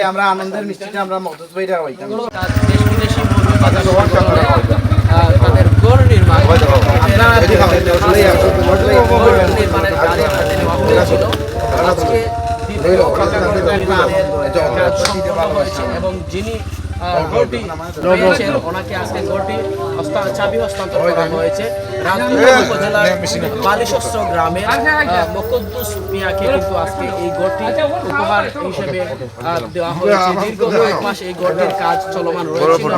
আমরা আনন্দের মিষ্টিটা আমরা মহসুস পাইরা হইতাম। দেশ বিদেশি তাদের গড় নির্মাণ নির্মাণের কাজে হাতে নেওয়া হয়েছিল। আজকে দ্বিতীয় কাজ সম্পন্ন হয়েছে এবং যিনি গড়টি পেয়েছেন ওনাকে আজকে গড়টি চাবি হস্তান্তর করা হয়েছে। রাজনগর উপজেলার বালিশস্ত্র গ্রামের মকদ্দুস মিয়াকে কিন্তু আজকে এই গড়টি উপহার হিসেবে দেওয়া হয়েছে। দীর্ঘ কয়েক মাস এই গড়টির কাজ চলমান রয়েছিল।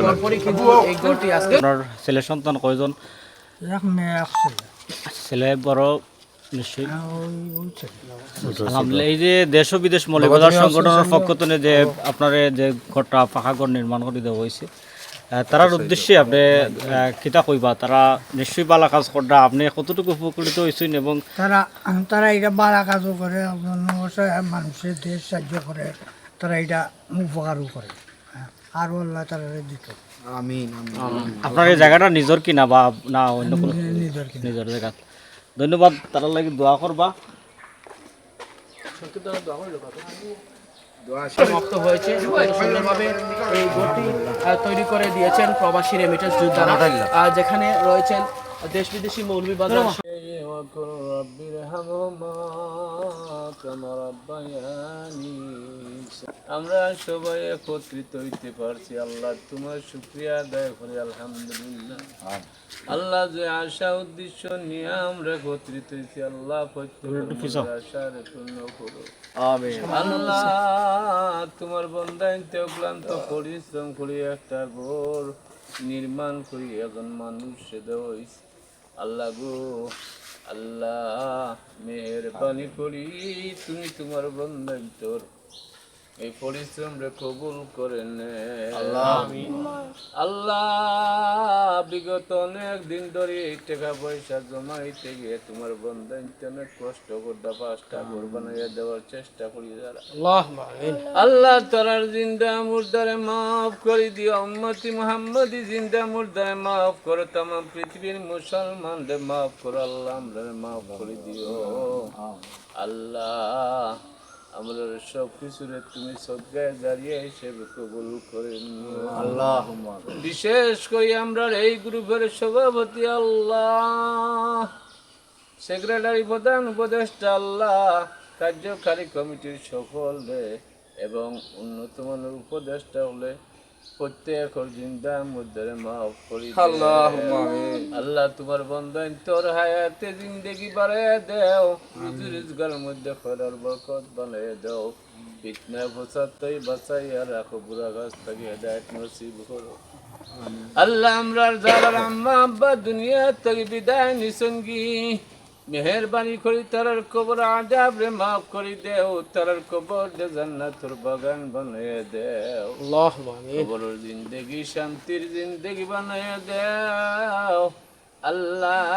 তারপরে কিন্তু এই গড়টি আজকে ছেলে সন্তান কয়জন? ছেলে বড় নিশ্চয়ই। আলহামদুলিল্লাহ। এই যে দেশ ও বিদেশ মৌলবাজার সংগঠনের পক্ষ থেকে যে আপনার যে ঘরটা পাকা ঘর নির্মাণ করে দেওয়া হয়েছে, তারার উদ্দেশ্যে আপনি কিতা কইবা? তারা নিশ্চয়ই বালা কাজ করটা, আপনি কতটুকু উপকৃত হয়েছেন? এবং তারা এটা বালা কাজও করে, মানুষের দেশ সাহায্য করে, তারা এটা উপকারও করে, আরও আল্লাহ তারা দিত। আপনার এই জায়গাটা নিজের কিনা বা না অন্য কোনো? নিজের জায়গা। ধন্যবাদ। তারা লাগে দোয়া করবা। সমাপ্ত হয়েছে। সুন্দরভাবে এই গোটি তৈরি করে দিয়েছেন প্রবাসী রেমিটেন্স যোদ্ধারা, যেখানে রয়েছেন দেশ বিদেশি মৌলভীবাজার। আমরা সবাই একত্রিত হইতে পারছি, আল্লাহ তোমার শুকরিয়া আদায় করি। আলহামদুলিল্লাহ। আল্লাহ যে আশা উদ্দেশ্য নিয়ে আমরা একত্রিত হয়েছি, আল্লাহ আশার পূর্ণ করো। আল্লাহ তোমার বন্দাইতে ক্লান্ত পরিশ্রম করি একটা ঘর নির্মাণ করি এখন মানুষ দেওয়াইছে। আল্লাহ গো আল্লাহ মেহেরবানি করি তুমি তোমার বন্দাইতর এই পরিশ্রম রে কবুল করে নে আল্লাহ। বিগত অনেক দিন ধরে এই টাকা পয়সা জমাইতে গিয়ে তোমার বন্ধাইতে অনেক কষ্ট করতে 5টা ঘর বানাইয়া দেওয়ার চেষ্টা করি যারা। আল্লাহ তারার জিন্দা মুর্দারে মাফ করে দিও। উম্মতি মুহাম্মদি জিন্দা মুর্দারে মাফ করো। তাম পৃথিবীর মুসলমানরে মাফ করো। আল্লাহ আমরা মাফ করে দিও আল্লাহ। আমরা সব কিছুরে তুমি সজ্ঞায় দাঁড়িয়ে হিসেবে কবুল করে নিও আল্লাহ। বিশেষ করে আমরা এই গ্রুপের সভাপতি আল্লাহ, সেক্রেটারি প্রধান উপদেষ্টা আল্লাহ, কার্যকারী কমিটির সকল এবং উন্নত মানের উপদেষ্টা হলে প্রত্যেক জিন্দা মধ্যে মাফ করি আল্লাহ। তোমার বন্ধন তোর হায়াতে জিন্দগি বাড়াইয়া দেও, রুজি রোজগার মধ্যে খরার বরকত বানাইয়া দেও, ফিতনা ফসাদই বাঁচাইয়া রাখো, বুড়া গাছ থেকে হেদায়েত নসিব করো আল্লাহ। আমরা যারা আম্মা আব্বা দুনিয়া থেকে বিদায় নিসঙ্গী, মেহেরবানি করি তারার কবর আযাব রে মাফ করে দেও, তারার কবর দে জান্নাতুর বাগান বানাইয়া দেও আল্লাহুম্মা আমিন। কবরের জিন্দেগি শান্তির জিন্দেগি বানাইয়া দেও আল্লাহ।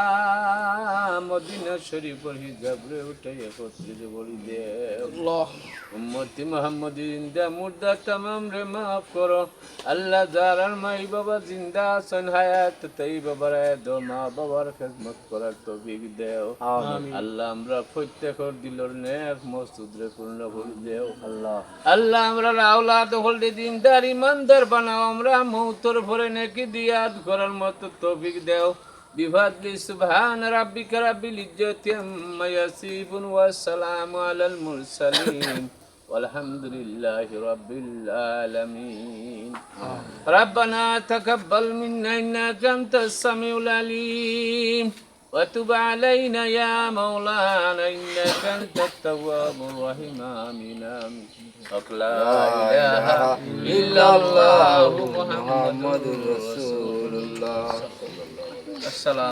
মদিনা শরীফের হিজাব রে উঠাই একত্রিত বলি দেও আল্লাহ। উম্মতি মুহাম্মদি জিন্দা মুর্দা তামাম রে মাফ করো আল্লাহ। যারার মাই বাবা জিন্দা আছেন হায়াত তাই বাবার দো, মা বাবার খেদমত করার তৌফিক দেও আল্লাহ। আমরা প্রত্যেকের দিলর নেক মকসুদ রে পূর্ণ করে দেও আল্লাহ। আল্লাহ আমরা আওলাদ হলদে দিনদার ইমানদার বানাও। আমরা মৌতর ভরে নেকি দিয়াত করার মতো তৌফিক দেও। বিফাদলি সুবহান রাব্বিকা রাব্বিল ইজ্জাতি আম্মা ইয়াসিফুন ওয়া সালামু আলাল মুরসালিন walhamdulillahi rabbil alamin. Rabbana taqabbal minna innaka antas samiul alim wa tub alayna ya maulana innaka antat tawwabur rahim. Amin amin. La ilaha illallah Muhammadur rasulullah. Assalam.